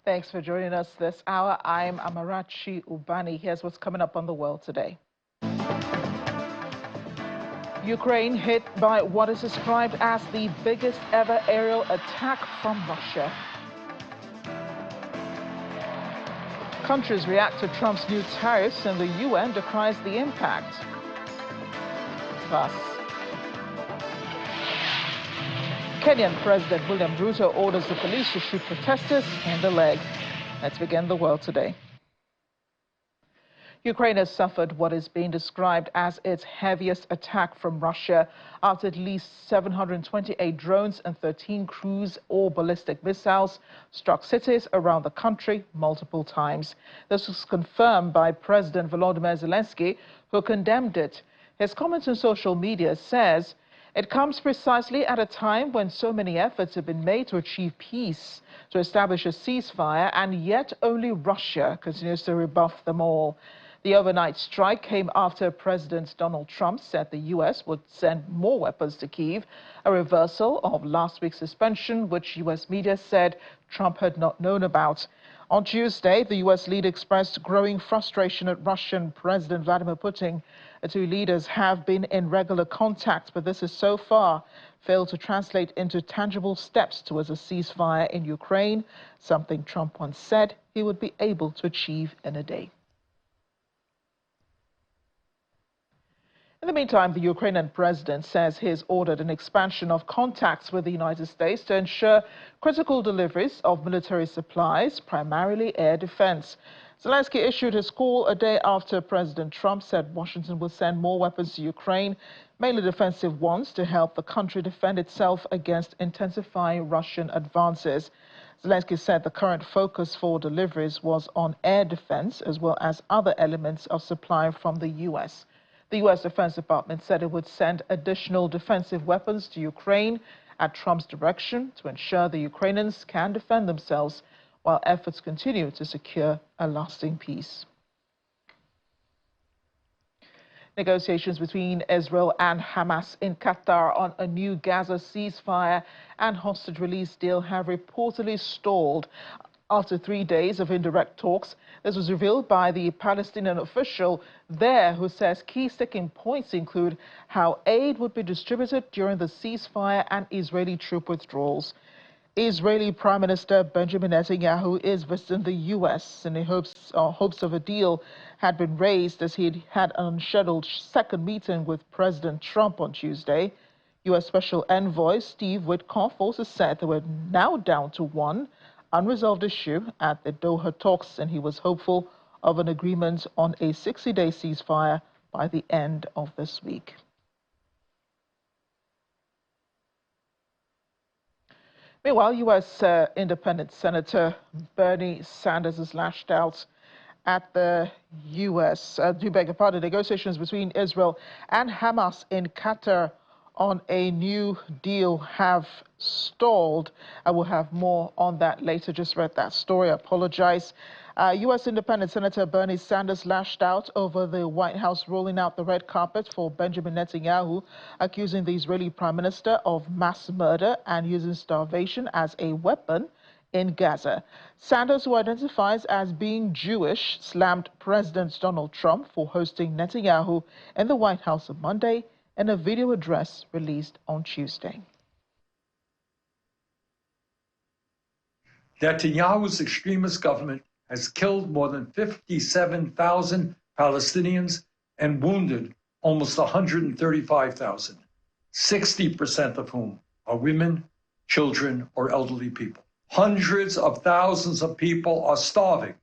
Thanks for joining us this hour. I'm Amarachi Ubani. Here's what's coming up on the world today. Ukraine hit by what is described as the biggest ever aerial attack from Russia. Countries react to Trump's new tariffs and the UN decries the impact. Plus, Kenyan President William Ruto orders the police to shoot protesters in the leg. Let's begin the world today. Ukraine has suffered what is being described as its heaviest attack from Russia after at least 728 drones and 13 cruise or ballistic missiles struck cities around the country multiple times. This was confirmed by President Volodymyr Zelensky, who condemned it. His comments on social media says, "It comes precisely at a time when so many efforts have been made to achieve peace, to establish a ceasefire, and yet only Russia continues to rebuff them all." The overnight strike came after President Donald Trump said the U.S. would send more weapons to Kyiv, a reversal of last week's suspension, which U.S. media said Trump had not known about. On Tuesday, the U.S. leader expressed growing frustration at Russian President Vladimir Putin. The two leaders have been in regular contact, but this has so far failed to translate into tangible steps towards a ceasefire in Ukraine, something Trump once said he would be able to achieve in a day. In the meantime, the Ukrainian president says he's ordered an expansion of contacts with the United States to ensure critical deliveries of military supplies, primarily air defense. Zelensky issued his call a day after President Trump said Washington will send more weapons to Ukraine, mainly defensive ones, to help the country defend itself against intensifying Russian advances. Zelensky said the current focus for deliveries was on air defense as well as other elements of supply from the U.S. The U.S. Defense Department said it would send additional defensive weapons to Ukraine at Trump's direction to ensure the Ukrainians can defend themselves while efforts continue to secure a lasting peace. Negotiations between Israel and Hamas in Qatar on a new Gaza ceasefire and hostage release deal have reportedly stalled after 3 days of indirect talks. This was revealed by the Palestinian official there, who says key sticking points include how aid would be distributed during the ceasefire and Israeli troop withdrawals. Israeli Prime Minister Benjamin Netanyahu is visiting the U.S. and hopes of a deal had been raised as he had an unscheduled second meeting with President Trump on Tuesday. U.S. Special Envoy Steve Witkoff also said they were now down to one unresolved issue at the Doha talks, and he was hopeful of an agreement on a 60-day ceasefire by the end of this week. Meanwhile, U.S. Independent Senator Bernie Sanders has lashed out at the U.S. Negotiations between Israel and Hamas in Qatar on a new deal have stalled. I will have more on that later. Just read that story. I apologize. U.S. Independent Senator Bernie Sanders lashed out over the White House rolling out the red carpet for Benjamin Netanyahu, accusing the Israeli Prime Minister of mass murder and using starvation as a weapon in Gaza. Sanders, who identifies as being Jewish, slammed President Donald Trump for hosting Netanyahu in the White House on Monday in a video address released on Tuesday. Netanyahu's extremist government has killed more than 57,000 Palestinians and wounded almost 135,000, 60% of whom are women, children, or elderly people. Hundreds of thousands of people are starving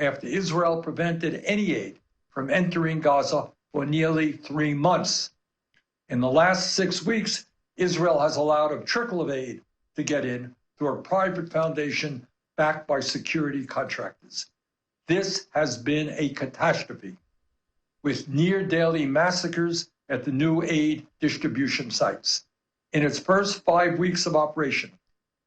after Israel prevented any aid from entering Gaza for nearly 3 months. In the last 6 weeks, Israel has allowed a trickle of aid to get in through a private foundation backed by security contractors. This has been a catastrophe, with near-daily massacres at the new aid distribution sites. In its first 5 weeks of operation,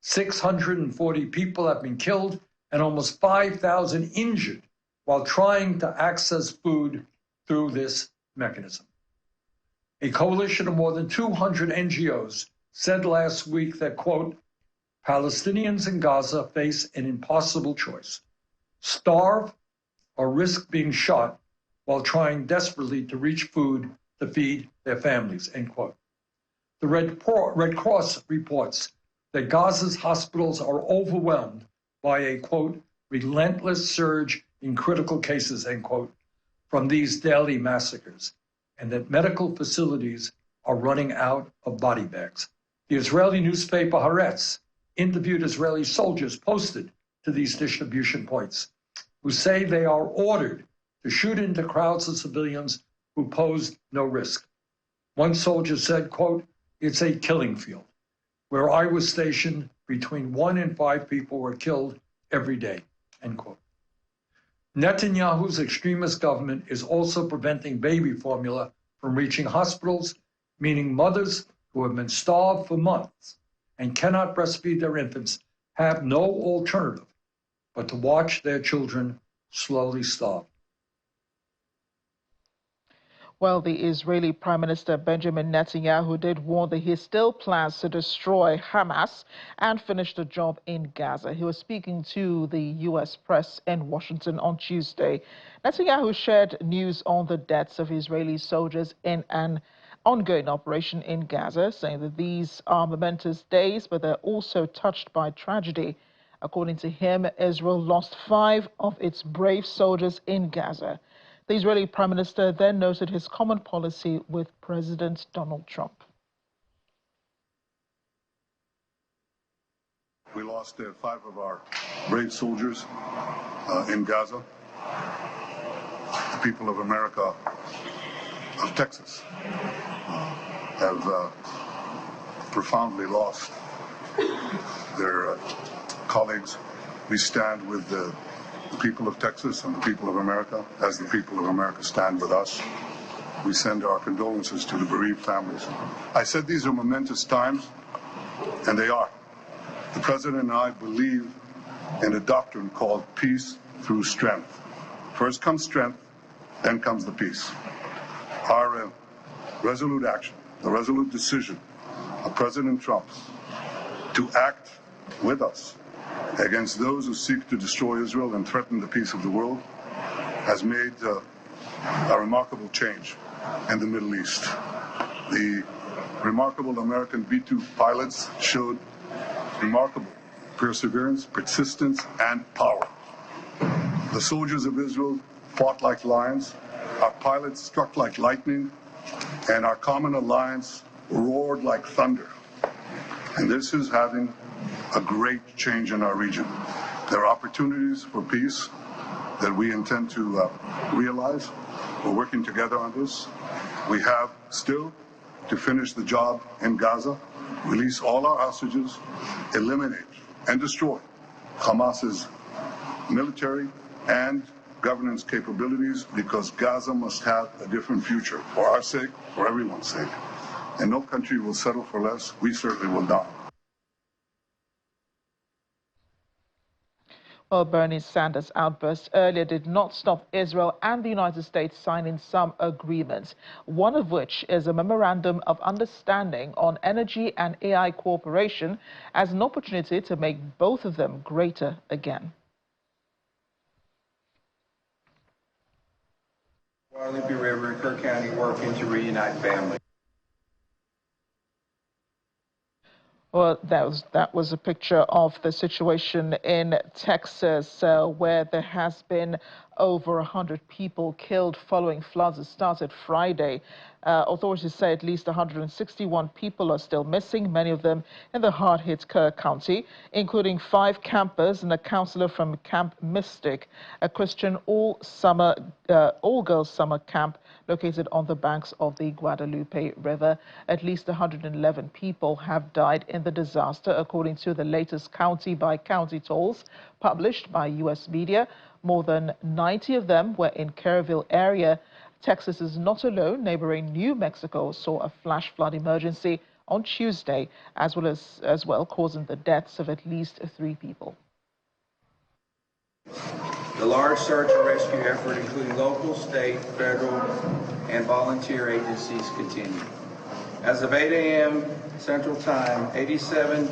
640 people have been killed and almost 5,000 injured while trying to access food through this mechanism. A coalition of more than 200 NGOs said last week that, quote, Palestinians in Gaza face an impossible choice: starve or risk being shot while trying desperately to reach food to feed their families, end quote. The Red Cross reports that Gaza's hospitals are overwhelmed by a, quote, relentless surge in critical cases, end quote, from these daily massacres, and that medical facilities are running out of body bags. The Israeli newspaper Haaretz interviewed Israeli soldiers posted to these distribution points, who say they are ordered to shoot into crowds of civilians who posed no risk. One soldier said, quote, "It's a killing field. Where I was stationed, between 1 and 5 people were killed every day," end quote. Netanyahu's extremist government is also preventing baby formula from reaching hospitals, meaning mothers who have been starved for months and cannot breastfeed their infants have no alternative but to watch their children slowly starve. Well, the Israeli Prime Minister Benjamin Netanyahu did warn that he still plans to destroy Hamas and finish the job in Gaza. He was speaking to the U.S. press in Washington on Tuesday. Netanyahu shared news on the deaths of Israeli soldiers in an ongoing operation in Gaza, saying that these are momentous days, but they're also touched by tragedy. According to him, Israel lost 5 of its brave soldiers in Gaza. The Israeli Prime Minister then noted his common policy with President Donald Trump. We lost 5 of our brave soldiers in Gaza. The people of America, of Texas, have profoundly lost their colleagues. We stand with the people of Texas and the people of America, as the people of America stand with us. We send our condolences to the bereaved families. I said these are momentous times, and they are. The President and I believe in a doctrine called peace through strength. First comes strength, then comes the peace. Our resolute action, the resolute decision of President Trump to act with us against those who seek to destroy Israel and threaten the peace of the world has made a remarkable change in the Middle East. The remarkable American B-2 pilots showed remarkable perseverance, persistence, and power. The soldiers of Israel fought like lions, our pilots struck like lightning, and our common alliance roared like thunder. And this is having a great change in our region. There are opportunities for peace that we intend to realize. We're working together on this. We have still to finish the job in Gaza, release all our hostages, eliminate and destroy Hamas's military and governance capabilities, because Gaza must have a different future for our sake, for everyone's sake. And no country will settle for less. We certainly will not. Well, Bernie Sanders' outburst earlier did not stop Israel and the United States signing some agreements, one of which is a memorandum of understanding on energy and AI cooperation as an opportunity to make both of them greater again. Guadalupe River and Kirk County working to reunite families. Well, that was a picture of the situation in Texas, where there has been over 100 people killed following floods that started Friday. Authorities say at least 161 people are still missing, many of them in the hard-hit Kerr County, including 5 campers and a counselor from Camp Mystic, a Christian all-girls summer camp located on the banks of the Guadalupe River. At least 111 people have died in the disaster, according to the latest county-by-county tolls published by U.S. media. More than 90 of them were in Kerrville area. Texas is not alone. Neighboring New Mexico saw a flash flood emergency on Tuesday, as well causing the deaths of at least 3 people. The large search and rescue effort, including local, state, federal, and volunteer agencies, continue. As of 8 a.m. Central Time, 87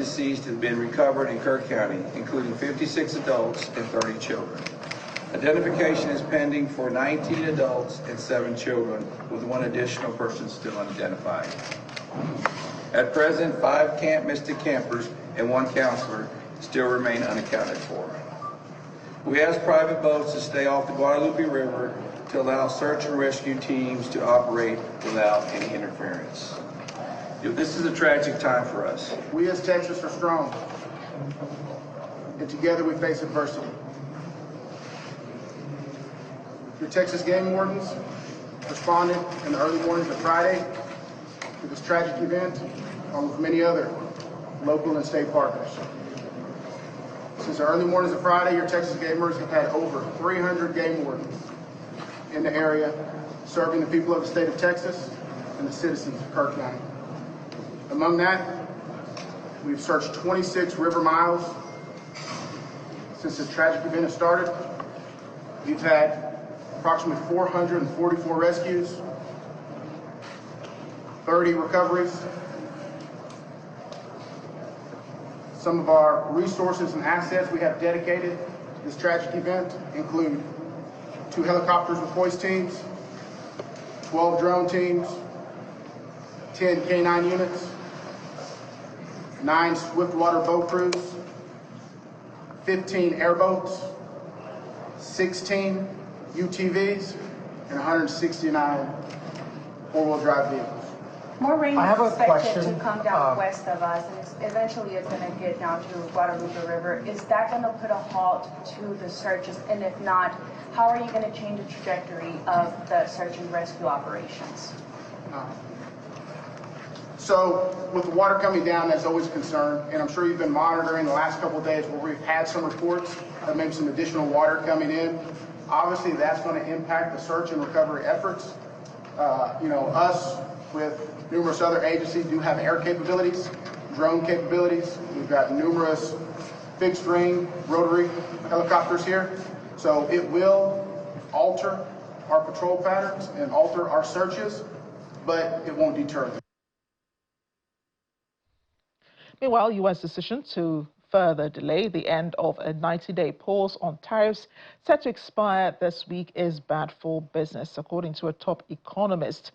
deceased have been recovered in Kirk County, including 56 adults and 30 children. Identification is pending for 19 adults and 7 children, with 1 additional person still unidentified. At present, 5 Camp Mystic campers and 1 counselor still remain unaccounted for. We ask private boats to stay off the Guadalupe River to allow search and rescue teams to operate without any interference. This is a tragic time for us. We as Texas are strong, and together we face adversity. Your Texas game wardens responded in the early mornings of Friday to this tragic event, along with many other local and state partners. Since the early mornings of Friday, your Texas gamers have had over 300 game wardens in the area, serving the people of the state of Texas and the citizens of Kirk County. Among that, we've searched 26 river miles since this tragic event has started. We've had approximately 444 rescues, 30 recoveries. Some of our resources and assets we have dedicated to this tragic event include 2 helicopters with hoist teams, 12 drone teams, 10 K9 units, 9 swiftwater boat crews, 15 airboats, 16 UTVs, and 169 four-wheel drive vehicles. More rain I have is a expected question. to come down west of us, and eventually it's going to get down to Guadalupe River. Is that going to put a halt to the searches? And if not, how are you going to change the trajectory of the search and rescue operations? So with the water coming down, that's always a concern, and I'm sure you've been monitoring the last couple of days where we've had some reports of maybe some additional water coming in. Obviously, that's going to impact the search and recovery efforts. Us with numerous other agencies do have air capabilities, drone capabilities. We've got numerous fixed wing, rotary helicopters here. So it will alter our patrol patterns and alter our searches, but it won't deter them. Meanwhile, U.S. decision to further delay the end of a 90-day pause on tariffs set to expire this week is bad for business, according to a top economist.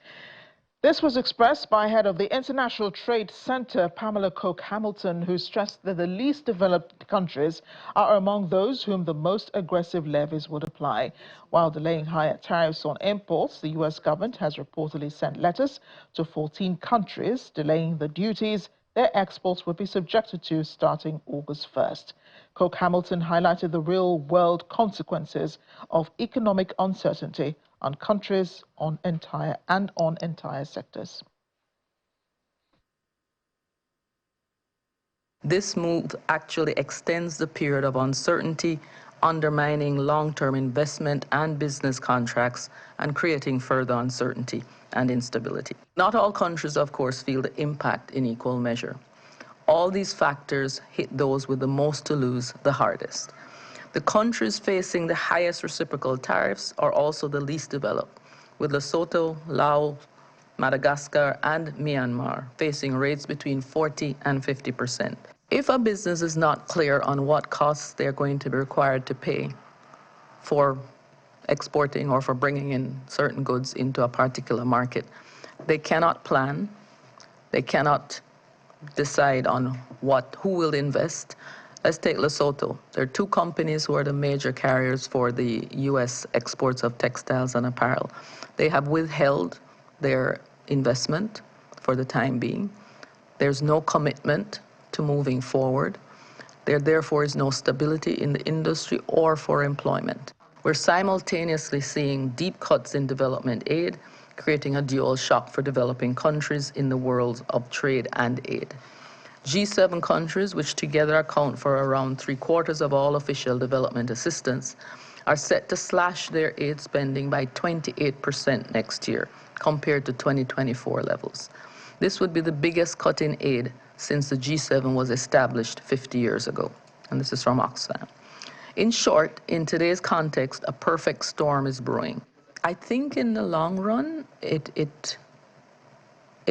This was expressed by head of the International Trade Center, Pamela Cook-Hamilton, who stressed that the least developed countries are among those whom the most aggressive levies would apply. While delaying higher tariffs on imports, the U.S. government has reportedly sent letters to 14 countries delaying the duties their exports would be subjected to starting August 1st. Cook-Hamilton highlighted the real-world consequences of economic uncertainty on countries on entire sectors. This move actually extends the period of uncertainty, undermining long-term investment and business contracts and creating further uncertainty and instability. Not all countries, of course, feel the impact in equal measure. All these factors hit those with the most to lose the hardest. The countries facing the highest reciprocal tariffs are also the least developed, with Lesotho, Laos, Madagascar, and Myanmar facing rates between 40% and 50%. If a business is not clear on what costs they're going to be required to pay for exporting or for bringing in certain goods into a particular market, they cannot plan, they cannot decide on who will invest. Let's take Lesotho. There are 2 companies who are the major carriers for the U.S. exports of textiles and apparel. They have withheld their investment for the time being. There's no commitment to moving forward. There therefore is no stability in the industry or for employment. We're simultaneously seeing deep cuts in development aid, creating a dual shock for developing countries in the world of trade and aid. G7 countries, which together account for around 3/4 of all official development assistance, are set to slash their aid spending by 28% next year compared to 2024 levels. This would be the biggest cut in aid since the G7 was established 50 years ago. And this is from Oxfam. In short, in today's context, a perfect storm is brewing. I think in the long run, it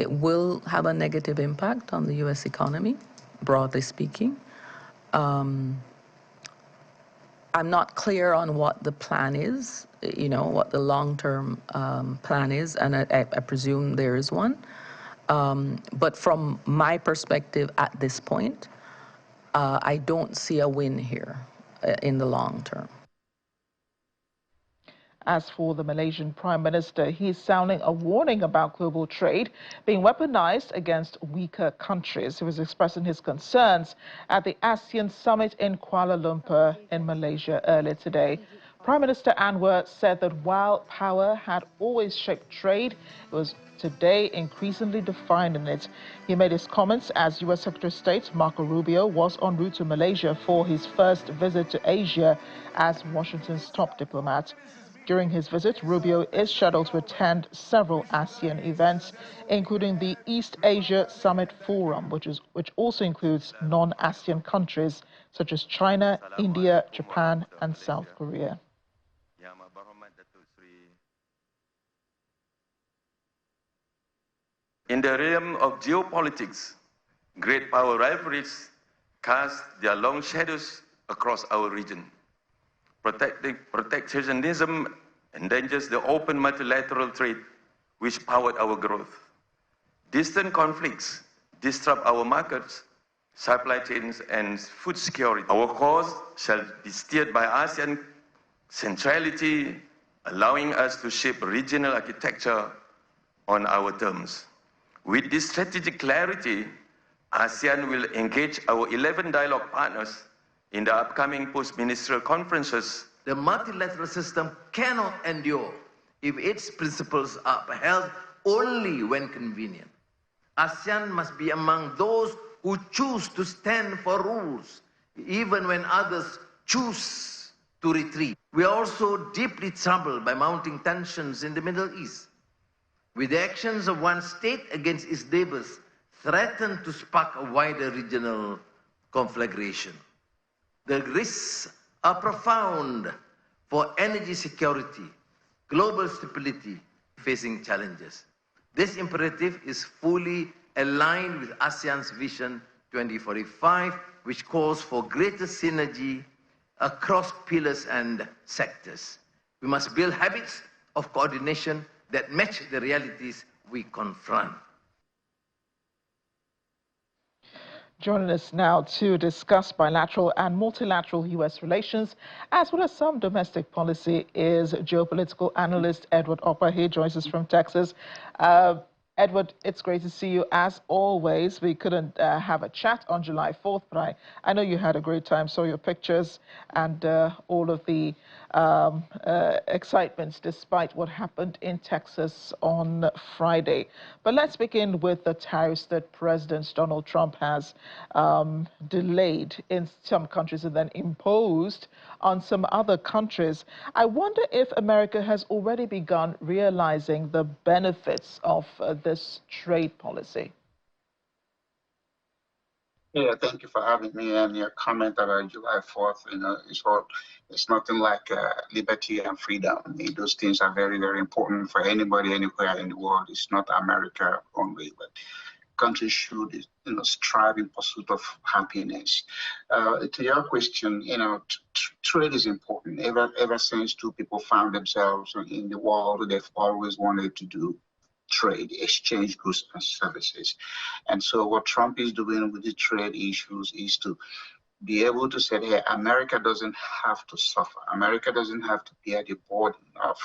will have a negative impact on the U.S. economy. broadly speaking. I'm not clear on what the plan is, what the long-term plan is, and I presume there is one. But from my perspective at this point, I don't see a win here in the long term. As for the Malaysian Prime Minister, he's sounding a warning about global trade being weaponized against weaker countries. He was expressing his concerns at the ASEAN summit in Kuala Lumpur in Malaysia earlier today. Prime Minister Anwar said that while power had always shaped trade, it was today increasingly defining it. He made his comments as U.S. Secretary of State Marco Rubio was en route to Malaysia for his first visit to Asia as Washington's top diplomat. During his visit, Rubio is scheduled to attend several ASEAN events, including the East Asia Summit Forum, which also includes non-ASEAN countries such as China, India, Japan, and South Korea. In the realm of geopolitics, great power rivalries cast their long shadows across our region. Protectionism endangers the open multilateral trade which powered our growth. Distant conflicts disrupt our markets, supply chains, and food security. Our course shall be steered by ASEAN centrality, allowing us to shape regional architecture on our terms. With this strategic clarity, ASEAN will engage our 11 dialogue partners in the upcoming post-ministerial conferences. The multilateral system cannot endure if its principles are upheld only when convenient. ASEAN must be among those who choose to stand for rules, even when others choose to retreat. We are also deeply troubled by mounting tensions in the Middle East, with the actions of one state against its neighbors threaten to spark a wider regional conflagration. The risks are profound for energy security, global stability, facing challenges. This imperative is fully aligned with ASEAN's Vision 2045, which calls for greater synergy across pillars and sectors. We must build habits of coordination that match the realities we confront. Joining us now to discuss bilateral and multilateral U.S. relations, as well as some domestic policy, is geopolitical analyst Edward Opper. He joins us from Texas. Edward, it's great to see you as always. We couldn't have a chat on July 4th, but I know you had a great time, saw your pictures and all of the excitement despite what happened in Texas on Friday. But let's begin with the tariffs that President Donald Trump has delayed in some countries and then imposed on some other countries. I wonder if America has already begun realizing the benefits of this trade policy. Yeah, thank you for having me. And your comment about July 4th, it's nothing like liberty and freedom. Those things are very, very important for anybody, anywhere in the world. It's not America only, but countries should, strive in pursuit of happiness. To your question, trade is important. Ever since two people found themselves in the world, they've always wanted to do trade, exchange goods and services. And so what Trump is doing with the trade issues is to be able to say, hey, America doesn't have to suffer. America doesn't have to bear the burden of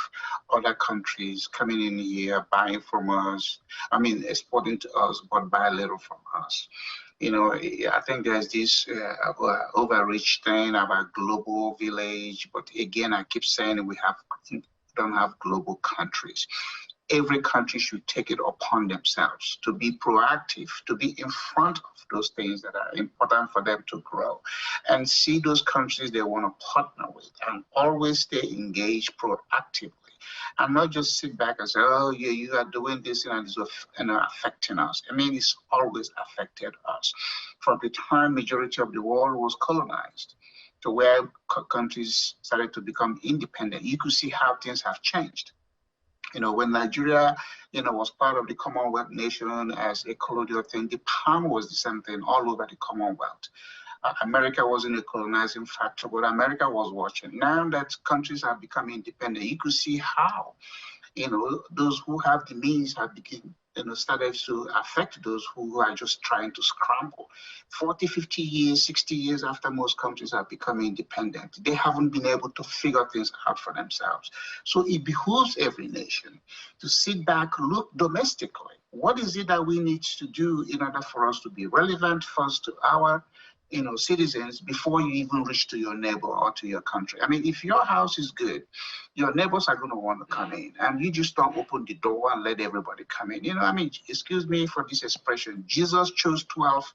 other countries coming in here, buying from us, exporting to us, but buy little from us. I think there's this overreach thing about global village, but again, I keep saying we don't have global countries. Every country should take it upon themselves to be proactive, to be in front of those things that are important for them to grow, and see those countries they want to partner with, and always stay engaged proactively, and not just sit back and say, oh, yeah, you are doing this and it's affecting us. It's always affected us. From the time majority of the world was colonized to where countries started to become independent, you could see how things have changed. When Nigeria, was part of the Commonwealth nation as a colonial thing, the pound was the same thing all over the Commonwealth. America wasn't a colonizing factor, but America was watching. Now that countries have become independent, you could see how, those who have the means have become, started to affect those who are just trying to scramble. 40, 50 years, 60 years after most countries have become independent, they haven't been able to figure things out for themselves. So it behooves every nation to sit back, look domestically. What is it that we need to do in order for us to be relevant first to our citizens before you even reach to your neighbor or to your country? I mean, if your house is good, your neighbors are going to want to come in, and you just don't open the door and let everybody come in. Excuse me for this expression. Jesus chose 12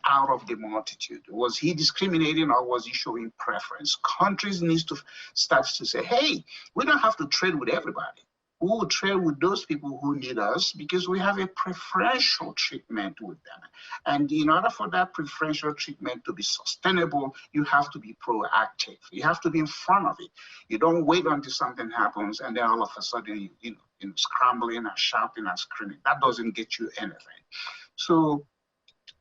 out of the multitude. Was he discriminating or was he showing preference? Countries need to start to say, hey, we don't have to trade with everybody. We will trade with those people who need us because we have a preferential treatment with them. And in order for that preferential treatment to be sustainable, you have to be proactive. You have to be in front of it. You don't wait until something happens and then all of a sudden you scrambling and shouting and screaming. That doesn't get you anything. So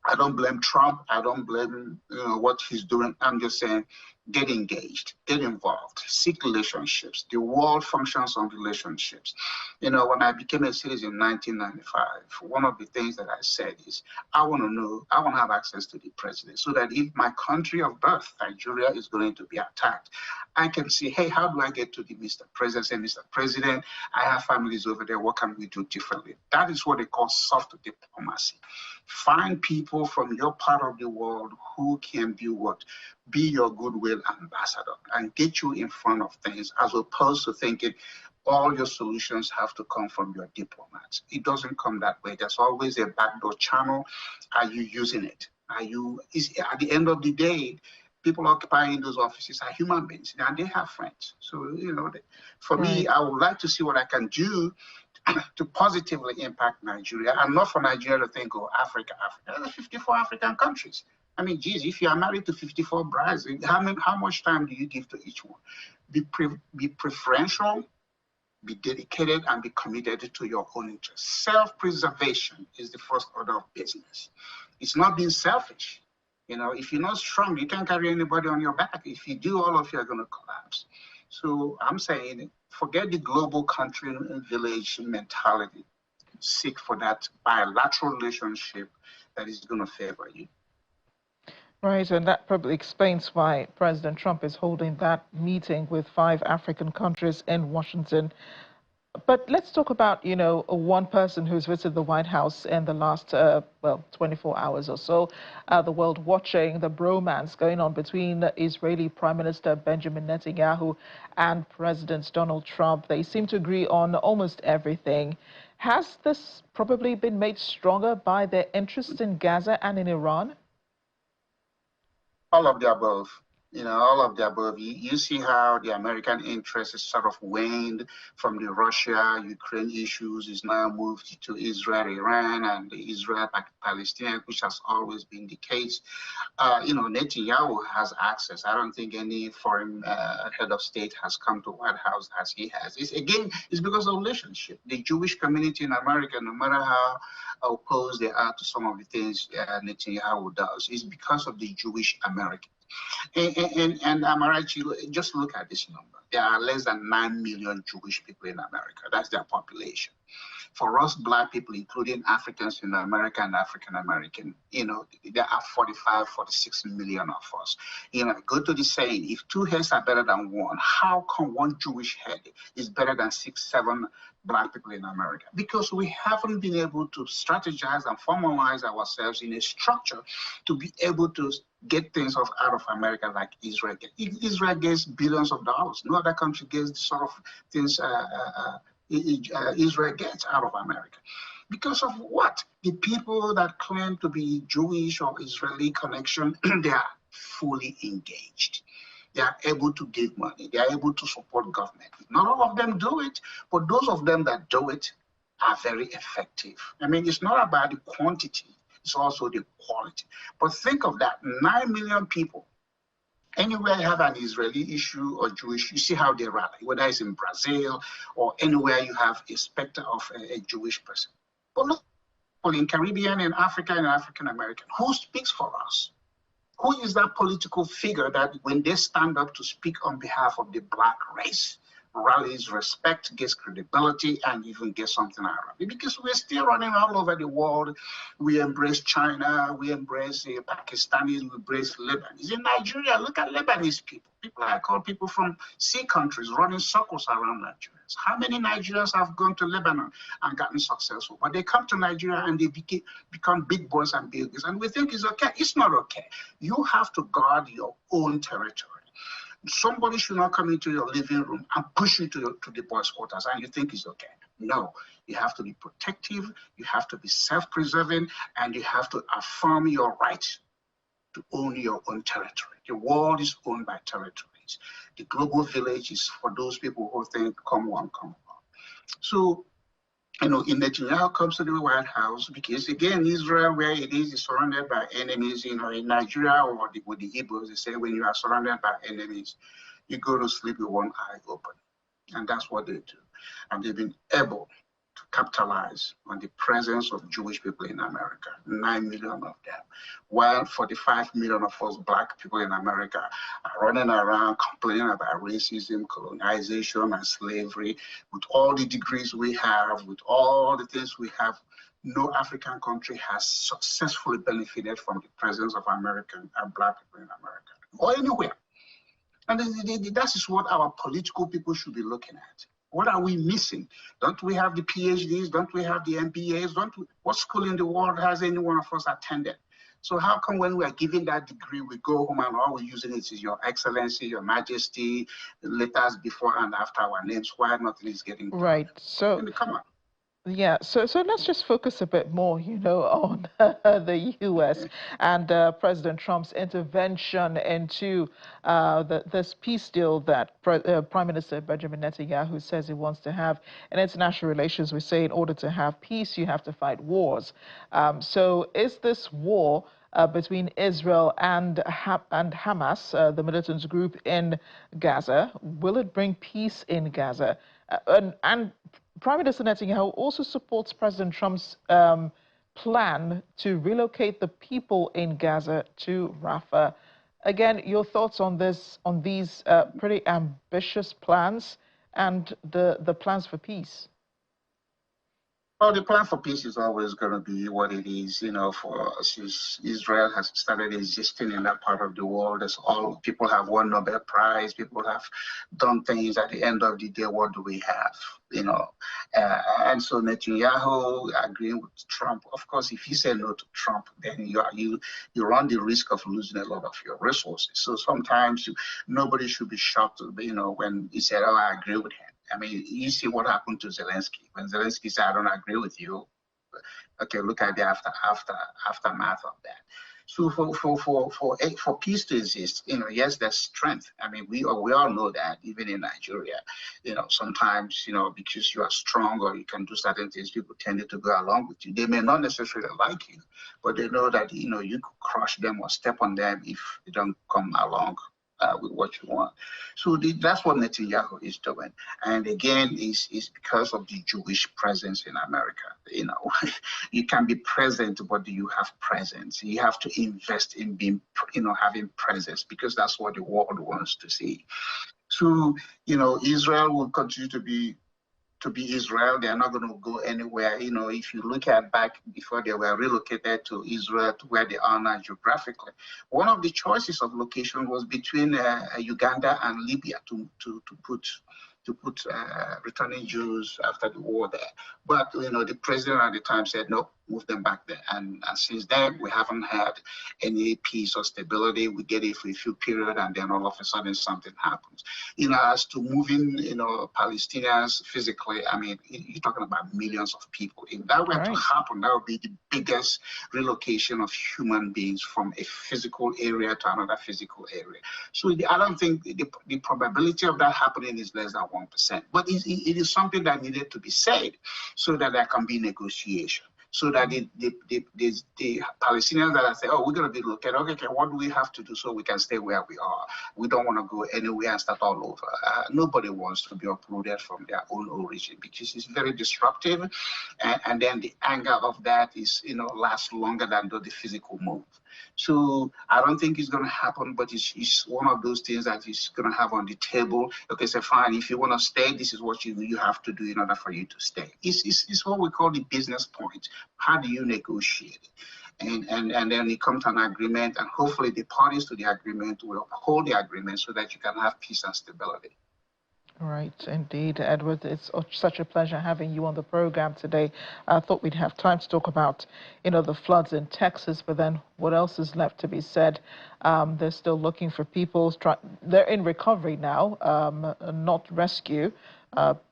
I don't blame Trump. I don't blame what he's doing. I'm just saying, get engaged, get involved, seek relationships. The world functions on relationships. When I became a citizen in 1995, one of the things that I said is, I want to have access to the president so that if my country of birth, Nigeria, is going to be attacked, I can say, hey, how do I get to the Mr. President? Say, Mr. President, I have families over there. What can we do differently? That is what they call soft diplomacy. Find people from your part of the world who can be your goodwill ambassador and get you in front of things, as opposed to thinking all your solutions have to come from your diplomats. It doesn't come that way. There's always a backdoor channel. Are you using it? At the end of the day, people occupying those offices are human beings and they have friends. So, for me, I would like to see what I can do to positively impact Nigeria, and not for Nigeria to think, Africa. There are 54 African countries. I mean, geez, if you are married to 54 brides, how much time do you give to each one? Be preferential, be dedicated, and be committed to your own interests. Self-preservation is the first order of business. It's not being selfish. If you're not strong, you can't carry anybody on your back. If you do, all of you are going to collapse. So I'm saying, forget the global country and village mentality. Seek for that bilateral relationship that is going to favor you. Right, and that probably explains why President Trump is holding that meeting with 5 African countries in Washington. But let's talk about, one person who's visited the White House in the last, 24 hours or so. The world watching the bromance going on between Israeli Prime Minister Benjamin Netanyahu and President Donald Trump. They seem to agree on almost everything. Has this probably been made stronger by their interests in Gaza and in Iran? All of the above. All of the above. You see how the American interest is sort of waned from the Russia-Ukraine issues, is now moved to Israel-Iran and the Israel-Palestinian, which has always been the case. Netanyahu has access. I don't think any foreign head of state has come to White House as he has. It's because of relationship. The Jewish community in America, no matter how opposed they are to some of the things Netanyahu does, is because of the Jewish American. And Amarachi, just look at this number. There are less than 9 million Jewish people in America. That's their population. For us Black people, including Africans in America and African American, there are 45, 46 million of us. Go to the saying, if 2 heads are better than 1, how come 1 Jewish head is better than 6, 7 Black people in America? Because we haven't been able to strategize and formalize ourselves in a structure to be able to get things out of America like Israel gets. Israel gets billions of dollars. No other country gets the sort of things Israel gets out of America. Because of what? The people that claim to be Jewish or Israeli connection, they are fully engaged. They are able to give money. They are able to support government. Not all of them do it, but those of them that do it are very effective. I mean, it's not about the quantity. It's also the quality. But think of that, 9 million people Anywhere you have an Israeli issue or Jewish, you see how they rally, whether it's in Brazil or anywhere you have a specter of a Jewish person. But look, in Caribbean and Africa and African American, who speaks for us? Who is that political figure that when they stand up to speak on behalf of the Black race, rallies respect, gets credibility, and even gets something out of it? Because we're still running all over the world. We embrace China, we embrace the Pakistanis, we embrace Lebanese. In Nigeria, look at Lebanese people. People I call people from sea countries running circles around Nigerians. How many Nigerians have gone to Lebanon and gotten successful? But they come to Nigeria and they become big boys and big girls. And we think it's okay. It's not okay. You have to guard your own territory. Somebody should not come into your living room and push you to the boys' quarters and you think it's okay. No, you have to be protective, you have to be self-preserving, and you have to affirm your right to own your own territory. The world is owned by territories. The global village is for those people who think, come on, come on. So, if Netanyahu comes to the White House, because again, Israel, where it is surrounded by enemies, in Nigeria or with the Igbos, they say when you are surrounded by enemies, you go to sleep with one eye open. And that's what they do. And they've been able to capitalize on the presence of Jewish people in America, 9 million of them, while 45 million of us Black people in America are running around complaining about racism, colonization, and slavery. With all the degrees we have, with all the things we have, no African country has successfully benefited from the presence of American and Black people in America, or anywhere. And that is what our political people should be looking at. What are we missing? Don't we have the PhDs? Don't we have the MBAs? What school in the world has any one of us attended? So how come when we are given that degree, we go home and all we're using it is Your Excellency, Your Majesty, the letters before and after our names, while nothing is getting done? Right. So, I mean, come on. yeah, so let's just focus a bit more, on the U.S. and President Trump's intervention into this peace deal that Prime Minister Benjamin Netanyahu says he wants to have. In international relations, we say in order to have peace, you have to fight wars. So is this war between Israel and Hamas, the militant group in Gaza, will it bring peace in Gaza? And Prime Minister Netanyahu also supports President Trump's plan to relocate the people in Gaza to Rafah. Again, your thoughts on these pretty ambitious plans and the plans for peace? Well, the plan for peace is always going to be what it is, since Israel has started existing in that part of the world. People have won Nobel Prize, people have done things. At the end of the day, what do we have? And so Netanyahu agreeing with Trump. Of course, if you say no to Trump, then you run the risk of losing a lot of your resources. So sometimes nobody should be shocked, when he said, "Oh, I agree with him." I mean, you see what happened to Zelensky. When Zelensky said, "I don't agree with you," okay, look at the aftermath of that. So for peace to exist, yes, there's strength. I mean, we all know that, even in Nigeria, sometimes, because you are strong or you can do certain things, people tend to go along with you. They may not necessarily like you, but they know that, you could crush them or step on them if they don't come along with what you want. So that's what Netanyahu is doing. And again, is because of the Jewish presence in America. You can be present, but do you have presence? You have to invest in being, having presence, because that's what the world wants to see. So, Israel will continue to be Israel. They are not going to go anywhere. If you look at back before they were relocated to Israel, to where they are now geographically, one of the choices of location was between Uganda and Libya to put returning Jews after the war there. But, the president at the time said, no, move them back there. And since then, we haven't had any peace or stability. We get it for a few periods, and then all of a sudden something happens. As to moving, Palestinians physically, I mean, you're talking about millions of people. If that were to happen, that would be the biggest relocation of human beings from a physical area to another physical area. So I don't think the probability of that happening is less than 1%. But it is something that needed to be said so that there can be negotiation. so that the Palestinians that are saying, oh, we're going to be looking, okay, what do we have to do so we can stay where we are? We don't want to go anywhere and start all over. Nobody wants to be uprooted from their own origin because it's very disruptive. And then the anger of that is, lasts longer than the physical move. So I don't think it's going to happen, but it's one of those things that is going to have on the table. Okay, so fine, if you want to stay, this is what you have to do in order for you to stay. It's what we call the business point. How do you negotiate? And then you come to an agreement, and hopefully the parties to the agreement will uphold the agreement so that you can have peace and stability. Right, indeed, Edward. It's such a pleasure having you on the program today. I thought we'd have time to talk about, the floods in Texas, but then what else is left to be said? They're still looking for people. They're in recovery now, not rescue,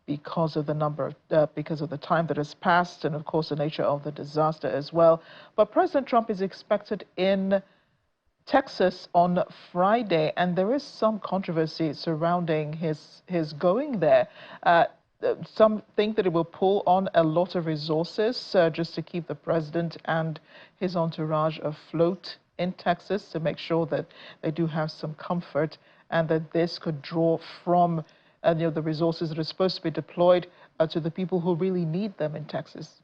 because of the time that has passed, and of course the nature of the disaster as well. But President Trump is expected in Texas on Friday, and there is some controversy surrounding his going there. Some think that it will pull on a lot of resources just to keep the president and his entourage afloat in Texas, to make sure that they do have some comfort, and that this could draw from the resources that are supposed to be deployed to the people who really need them in Texas.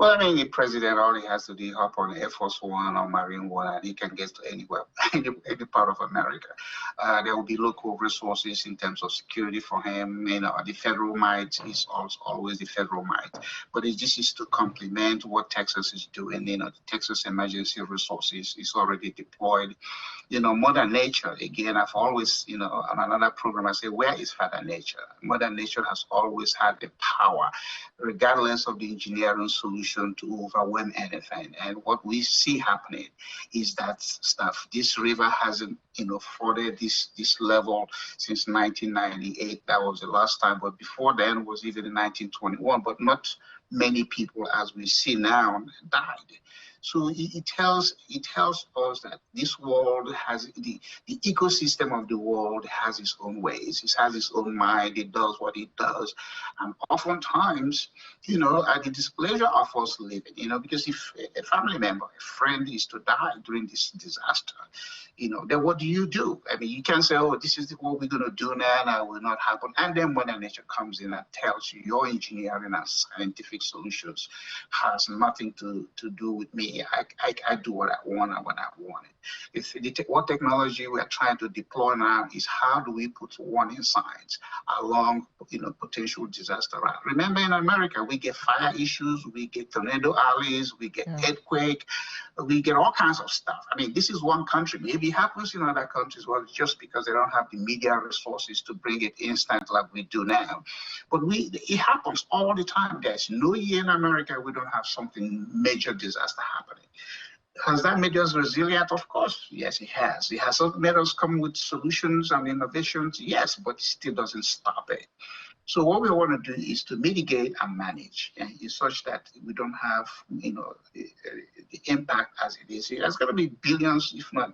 Well, I mean, the president already has to hop on Air Force One or Marine One, and he can get to anywhere, any part of America. There will be local resources in terms of security for him. The federal might is always the federal might, but this is to complement what Texas is doing. The Texas emergency resources is already deployed. Mother Nature, again, I've always, on another program, I say, where is Father Nature? Mother Nature has always had the power, regardless of the engineering solution, to overwhelm anything. And what we see happening is that stuff. This river hasn't, flooded this level since 1998. That was the last time. But before then was even in 1921. But not many people, as we see now, died. So it tells us that this world has the ecosystem of the world has its own ways. It has its own mind. It does what it does, and oftentimes, at the displeasure of us living, because if a family member, a friend is to die during this disaster, then what do? I mean, you can't say, oh, this is what we're going to do now, and that will not happen. And then Mother Nature comes in and tells you your engineering and scientific solutions has nothing to do with me. I do what I want and when I want it. What technology we are trying to deploy now is how do we put warning signs along, potential disaster route. Remember, in America, we get fire issues, we get tornado alleys, we get earthquake, we get all kinds of stuff. I mean, this is one country. Maybe it happens in other countries, well, just because they don't have the media resources to bring it instant like we do now. But it happens all the time. There's no year in America we don't have something major disaster happening. Has that made us resilient? Of course, yes, it has. It has made us come with solutions and innovations, yes, but it still doesn't stop it. So what we want to do is to mitigate and manage, and such that we don't have, the impact as it is. It's going to be billions, if not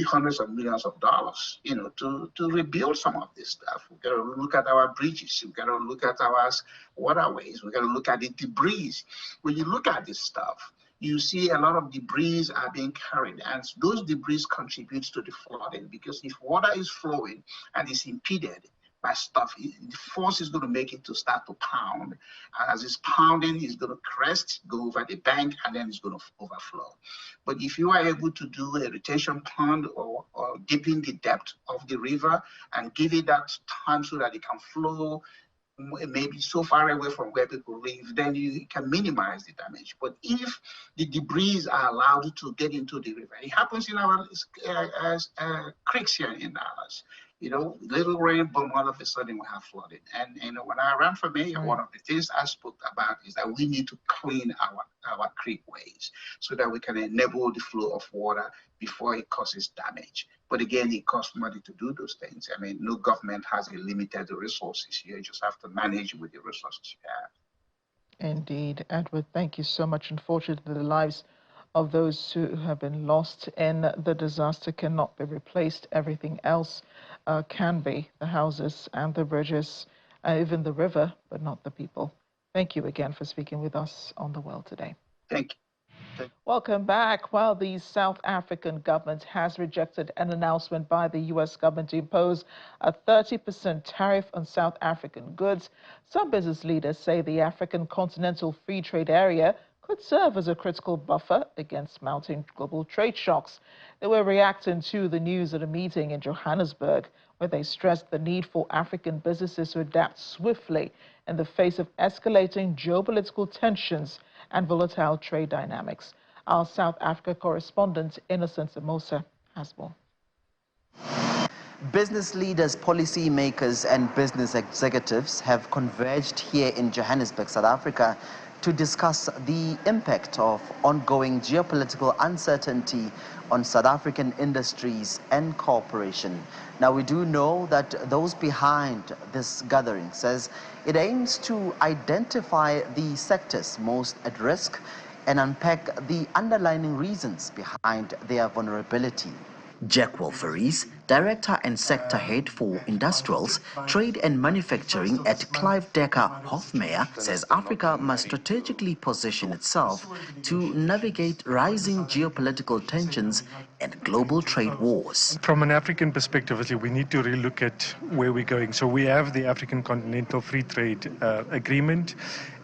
hundreds of millions of dollars, to rebuild some of this stuff. We've got to look at our bridges. We've got to look at our waterways. We've got to look at the debris. When you look at this stuff, you see a lot of debris are being carried, and those debris contribute to the flooding, because if water is flowing and is impeded by stuff, the force is going to make it to start to pound. And as it's pounding, it's going to crest, go over the bank, and then it's going to overflow. But if you are able to do a retention pond or deepen the depth of the river and give it that time so that it can flow maybe so far away from where people live, then you can minimize the damage. But if the debris are allowed to get into the river, it happens in our creeks here in Dallas. Little rain, boom, all of a sudden we have flooding. And when I ran for mayor, one of the things I spoke about is that we need to clean our creekways so that we can enable the flow of water before it causes damage. But again, it costs money to do those things. I mean, no government has a limited resources. You just have to manage with the resources you have. Indeed, Edward, thank you so much. Unfortunately, the lives of those who have been lost in the disaster cannot be replaced. Everything else can be, the houses and the bridges, even the river, but not the people. Thank you again for speaking with us on The World Today. Thank you. Welcome back. Well, the South African government has rejected an announcement by the U.S. government to impose a 30% tariff on South African goods. Some business leaders say the African Continental Free Trade Area could serve as a critical buffer against mounting global trade shocks. They were reacting to the news at a meeting in Johannesburg, where they stressed the need for African businesses to adapt swiftly in the face of escalating geopolitical tensions and volatile trade dynamics. Our South Africa correspondent, Innocent Samosa, has more. Business leaders, policy makers and business executives have converged here in Johannesburg, South Africa, to discuss the impact of ongoing geopolitical uncertainty on South African industries and cooperation. Now, we do know that those behind this gathering says it aims to identify the sectors most at risk and unpack the underlying reasons behind their vulnerability. Jack Wolferis, Director and Sector Head for Industrials, Trade and Manufacturing at Clive Decker Hofmeyr, says Africa must strategically position itself to navigate rising geopolitical tensions and global trade wars. From an African perspective, we need to really look at where we're going. So we have the African Continental Free Trade Agreement,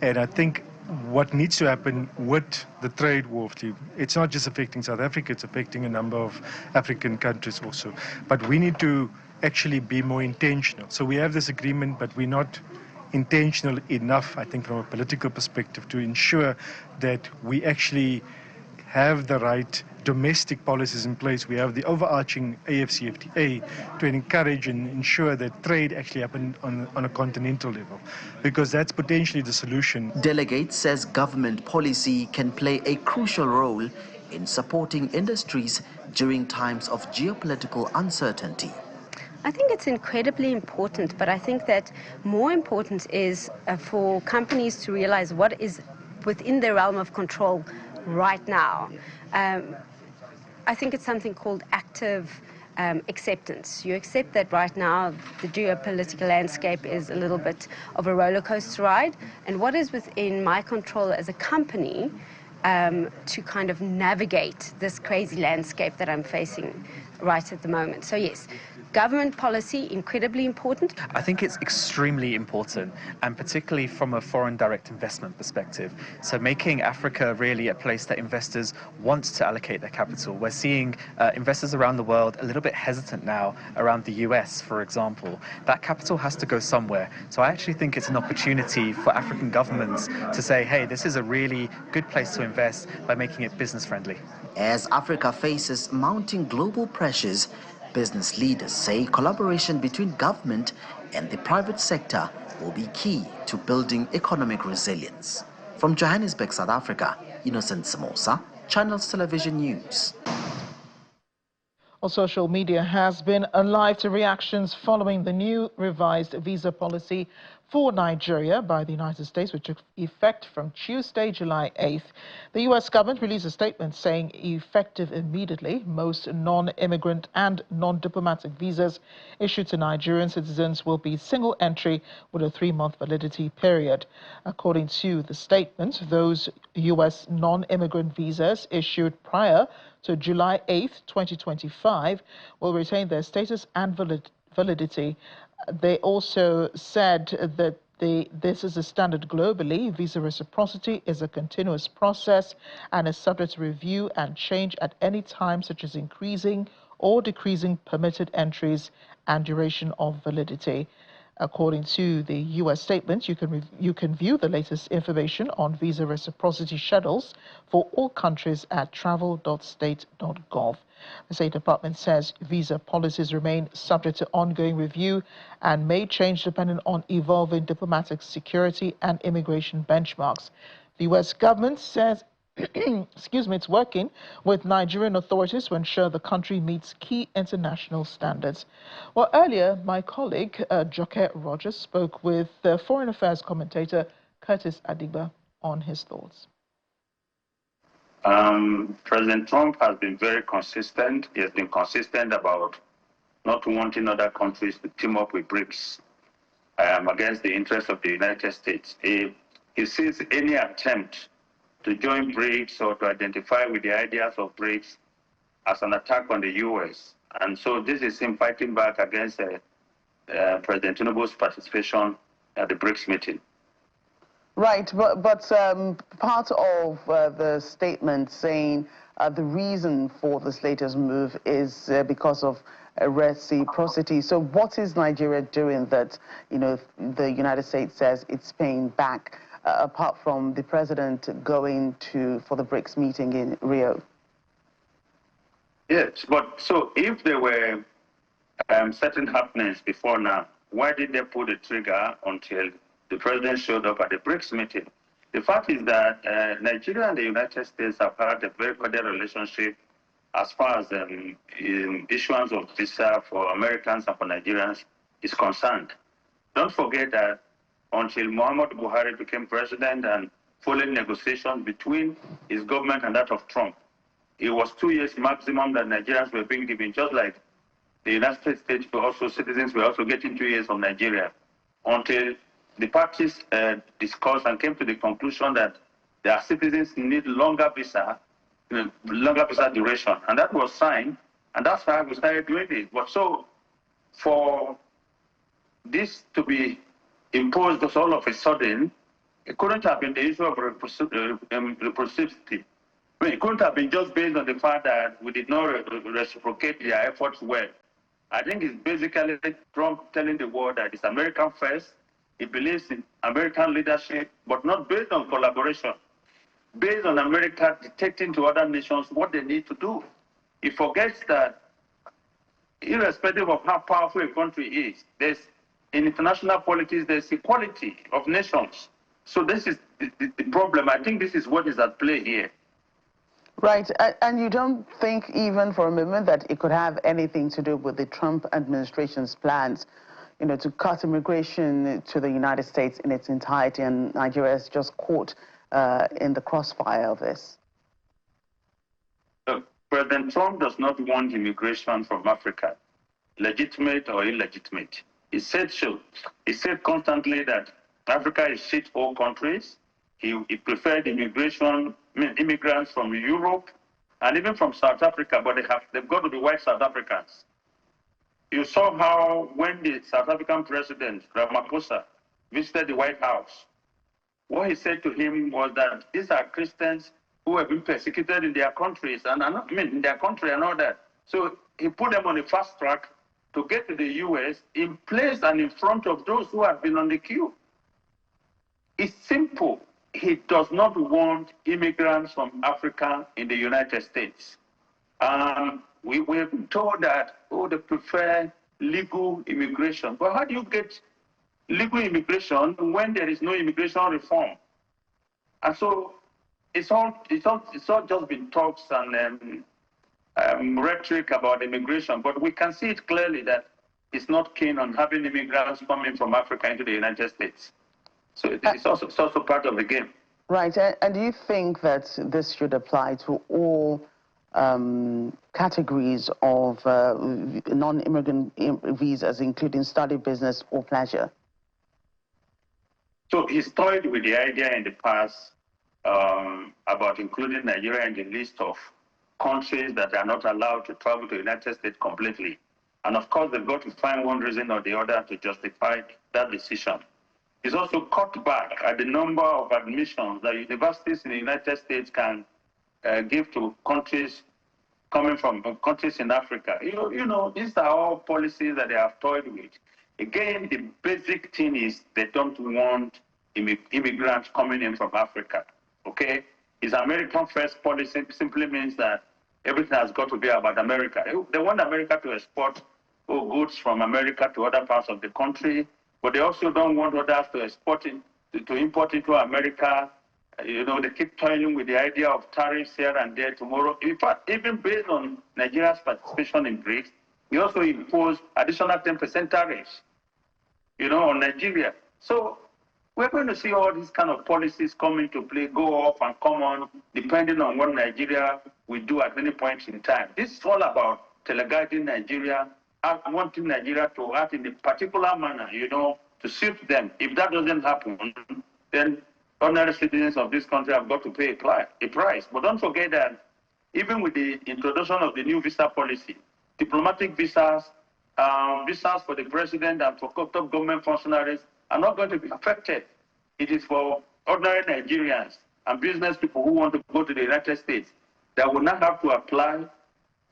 and I think what needs to happen with the trade war, it's not just affecting South Africa, it's affecting a number of African countries also. But we need to actually be more intentional. So we have this agreement, but we're not intentional enough, I think, from a political perspective to ensure that we actually have the right domestic policies in place. We have the overarching AfCFTA to encourage and ensure that trade actually happens on a continental level, because that's potentially the solution. Delegate says government policy can play a crucial role in supporting industries during times of geopolitical uncertainty. I think it's incredibly important, but I think that more important is for companies to realize what is within their realm of control right now. I think it's something called active acceptance. You accept that right now the geopolitical landscape is a little bit of a roller coaster ride, and what is within my control as a company to kind of navigate this crazy landscape that I'm facing right at the moment. So yes, government policy, incredibly important. I think it's extremely important, and particularly from a foreign direct investment perspective. So making Africa really a place that investors want to allocate their capital. We're seeing investors around the world a little bit hesitant now around the US, for example. That capital has to go somewhere. So I actually think it's an opportunity for African governments to say, hey, this is a really good place to invest by making it business friendly. As Africa faces mounting global pressures, business leaders say collaboration between government and the private sector will be key to building economic resilience. From Johannesburg, South Africa, Innocent Samosa, Channels Television News. Well, social media has been alive to reactions following the new revised visa policy for Nigeria by the United States, which took effect from Tuesday, July 8th. The U.S. government released a statement saying effective immediately, most non-immigrant and non-diplomatic visas issued to Nigerian citizens will be single entry with a 3-month validity period. According to the statement, those U.S. non-immigrant visas issued prior to July 8th, 2025 will retain their status and validity. They also said that this is a standard globally. Visa reciprocity is a continuous process and is subject to review and change at any time, such as increasing or decreasing permitted entries and duration of validity. According to the U.S. statement, you can view the latest information on visa reciprocity schedules for all countries at travel.state.gov. The State Department says visa policies remain subject to ongoing review and may change depending on evolving diplomatic, security, and immigration benchmarks. The U.S. government says it's working with Nigerian authorities to ensure the country meets key international standards. Well, earlier, my colleague, Joke Rogers, spoke with the Foreign Affairs commentator Curtis Adigba on his thoughts. President Trump has been very consistent. He has been consistent about not wanting other countries to team up with BRICS against the interests of the United States. he sees any attempt to join BRICS or to identify with the ideas of BRICS as an attack on the U.S. And so this is him fighting back against President Tinubu's participation at the BRICS meeting. Right, but part of the statement saying the reason for this latest move is because of reciprocity. So what is Nigeria doing that, you know, the United States says it's paying back, apart from the president going for the BRICS meeting in Rio? Yes, but so if there were certain happenings before now, why did they pull the trigger until the president showed up at the BRICS meeting? The fact is that Nigeria and the United States have had a very cordial relationship as far as issuance of visa for Americans and for Nigerians is concerned. Don't forget that until Muhammadu Buhari became president and following negotiations between his government and that of Trump, it was 2 years maximum that Nigerians were being given, just like the United States citizens were also getting 2 years from Nigeria, until the parties discussed and came to the conclusion that their citizens need longer visa duration. And that was signed, and that's why we started doing it. But so, for this to be imposed all of a sudden, it couldn't have been the issue of reciprocity. I mean, it couldn't have been just based on the fact that we did not reciprocate their efforts well. I think it's basically Trump telling the world that it's American first. He believes in American leadership, but not based on collaboration, based on America dictating to other nations what they need to do. He forgets that irrespective of how powerful a country is, in international politics, there's equality of nations. So this is the problem. I think this is what is at play here. Right, and you don't think even for a moment that it could have anything to do with the Trump administration's plans, you know, to cut immigration to the United States in its entirety, and Nigeria is just caught in the crossfire of this? President Trump does not want immigration from Africa, legitimate or illegitimate. He said so. He said constantly that Africa is shithole countries. He preferred immigrants from Europe and even from South Africa, but they've got to be white South Africans. You saw how when the South African president, Ramaphosa, visited the White House, what he said to him was that these are Christians who have been persecuted in their countries, in their country and all that. So he put them on a fast track to get to the US in place and in front of those who have been on the queue. It's simple. He does not want immigrants from Africa in the United States. We have been told that, they prefer legal immigration. But how do you get legal immigration when there is no immigration reform? And so it's all just been talks and rhetoric about immigration, but we can see it clearly that it's not keen on having immigrants coming from Africa into the United States. So it's also part of the game. Right, and do you think that this should apply to all categories of non-immigrant visas, including study, business, or pleasure? So he's toyed with the idea in the past about including Nigeria in the list of countries that are not allowed to travel to the United States completely. And of course, they've got to find one reason or the other to justify that decision. He's also cut back at the number of admissions that universities in the United States can give to countries coming from countries in Africa. You know, these are all policies that they have toyed with. Again, the basic thing is they don't want immigrants coming in from Africa, okay? His American first policy simply means that everything has got to be about America. They want America to export goods from America to other parts of the country, but they also don't want others to import into America. You know, they keep toying with the idea of tariffs here and there tomorrow. In fact, even based on Nigeria's participation in BRICS, he also imposed additional 10% tariffs, you know, on Nigeria. So we're going to see all these kind of policies come into play, go off and come on, depending on what Nigeria will do at any point in time. This is all about teleguiding Nigeria, wanting Nigeria to act in a particular manner, you know, to suit them. If that doesn't happen, then ordinary citizens of this country have got to pay a price. But don't forget that even with the introduction of the new visa policy, diplomatic visas, visas for the president and for top government functionaries are not going to be affected. It is for ordinary Nigerians and business people who want to go to the United States that will not have to apply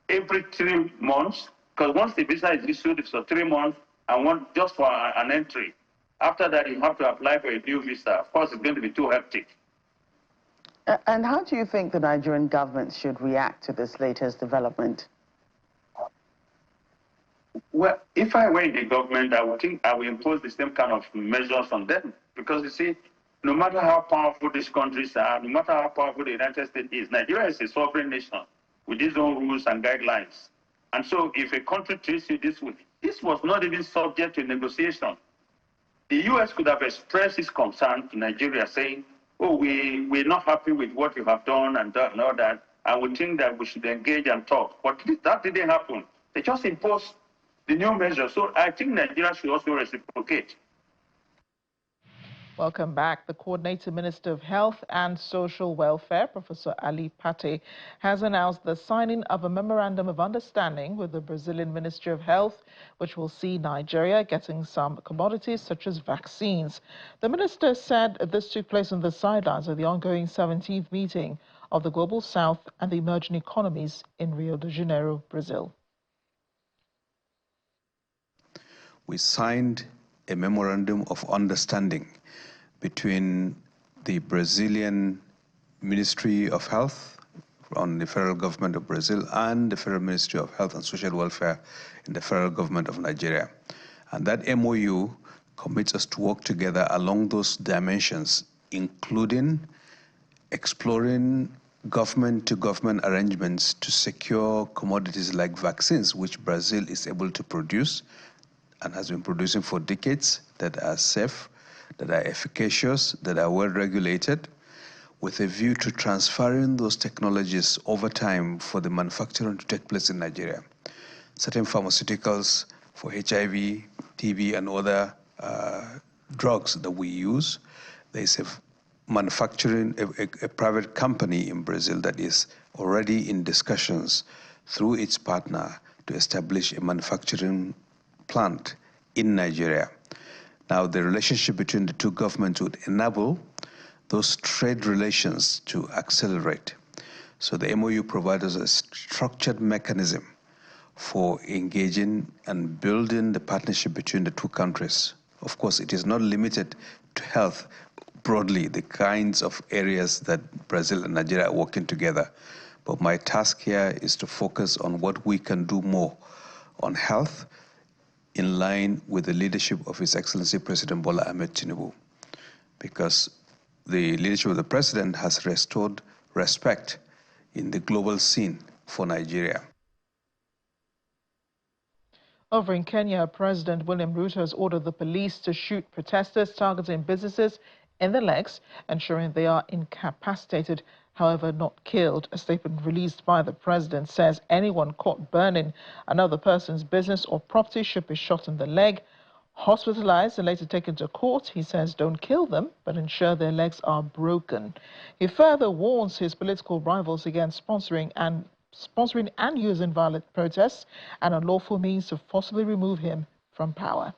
every 3 months, because once the visa is issued, it's for 3 months and one just for an entry. After that, you have to apply for a new visa. Of course, it's going to be too hectic. And how do you think the Nigerian government should react to this latest development? Well, if I were in the government, I would think I would impose the same kind of measures on them. Because you see, no matter how powerful these countries are, no matter how powerful the United States is, Nigeria is a sovereign nation with its own rules and guidelines. And so if a country treats you this way, this was not even subject to negotiation. The U.S. could have expressed its concern to Nigeria saying, oh, we're not happy with what you have done and all that, and we think that we should engage and talk. But that didn't happen. They just imposed the new measures. So I think Nigeria should also reciprocate. Welcome back. The Coordinator Minister of Health and Social Welfare, Professor Ali Pate, has announced the signing of a memorandum of understanding with the Brazilian Ministry of Health, which will see Nigeria getting some commodities such as vaccines. The minister said this took place on the sidelines of the ongoing 17th meeting of the Global South and the emerging economies in Rio de Janeiro, Brazil. We signed a memorandum of understanding between the Brazilian Ministry of Health on the federal government of Brazil and the Federal Ministry of Health and Social Welfare in the federal government of Nigeria. And that MOU commits us to work together along those dimensions, including exploring government-to-government arrangements to secure commodities like vaccines, which Brazil is able to produce and has been producing for decades, that are safe, that are efficacious, that are well regulated, with a view to transferring those technologies over time for the manufacturing to take place in Nigeria. Certain pharmaceuticals for HIV, TB, and other drugs that we use, there is a private company in Brazil that is already in discussions through its partner to establish a manufacturing plant in Nigeria. Now, the relationship between the two governments would enable those trade relations to accelerate. So the MOU provides us a structured mechanism for engaging and building the partnership between the two countries. Of course, it is not limited to health broadly, the kinds of areas that Brazil and Nigeria are working together. But my task here is to focus on what we can do more on health, in line with the leadership of His Excellency President Bola Ahmed Tinubu, because the leadership of the president has restored respect in the global scene for Nigeria. Over in Kenya, President William Ruto has ordered the police to shoot protesters targeting businesses in the legs, ensuring they are incapacitated, however not killed. A statement released by the president says anyone caught burning another person's business or property should be shot in the leg, hospitalized and later taken to court. He says don't kill them, but ensure their legs are broken. He further warns his political rivals against sponsoring and using violent protests and unlawful means to forcibly remove him from power.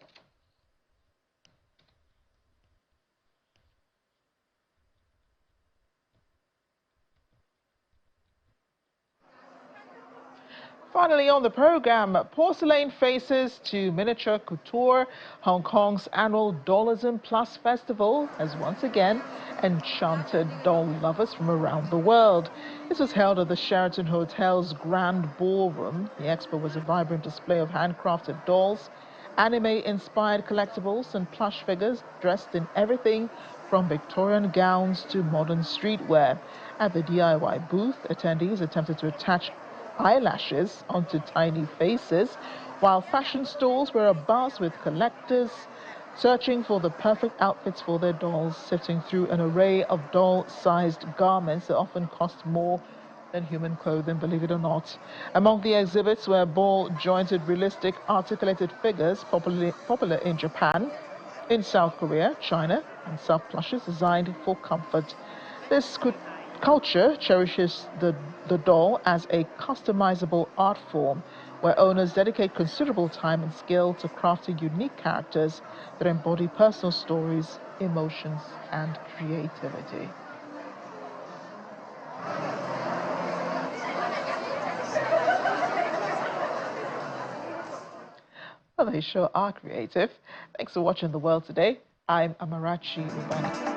Finally on the program, porcelain faces to miniature couture, Hong Kong's annual Dollism Plus Festival has once again enchanted doll lovers from around the world. This was held at the Sheraton Hotel's Grand Ballroom. The expo was a vibrant display of handcrafted dolls, anime-inspired collectibles and plush figures dressed in everything from Victorian gowns to modern streetwear. At the DIY booth, attendees attempted to attach eyelashes onto tiny faces, while fashion stores were abuzz with collectors searching for the perfect outfits for their dolls, sifting through an array of doll-sized garments that often cost more than human clothing, believe it or not. Among the exhibits were ball-jointed, realistic, articulated figures popular in Japan, In South Korea, China, and self plushes designed for comfort. This culture cherishes the doll as a customizable art form where owners dedicate considerable time and skill to crafting unique characters that embody personal stories, emotions, and creativity. Well, they sure are creative. Thanks for watching The World Today. I'm Amarachi Ubani.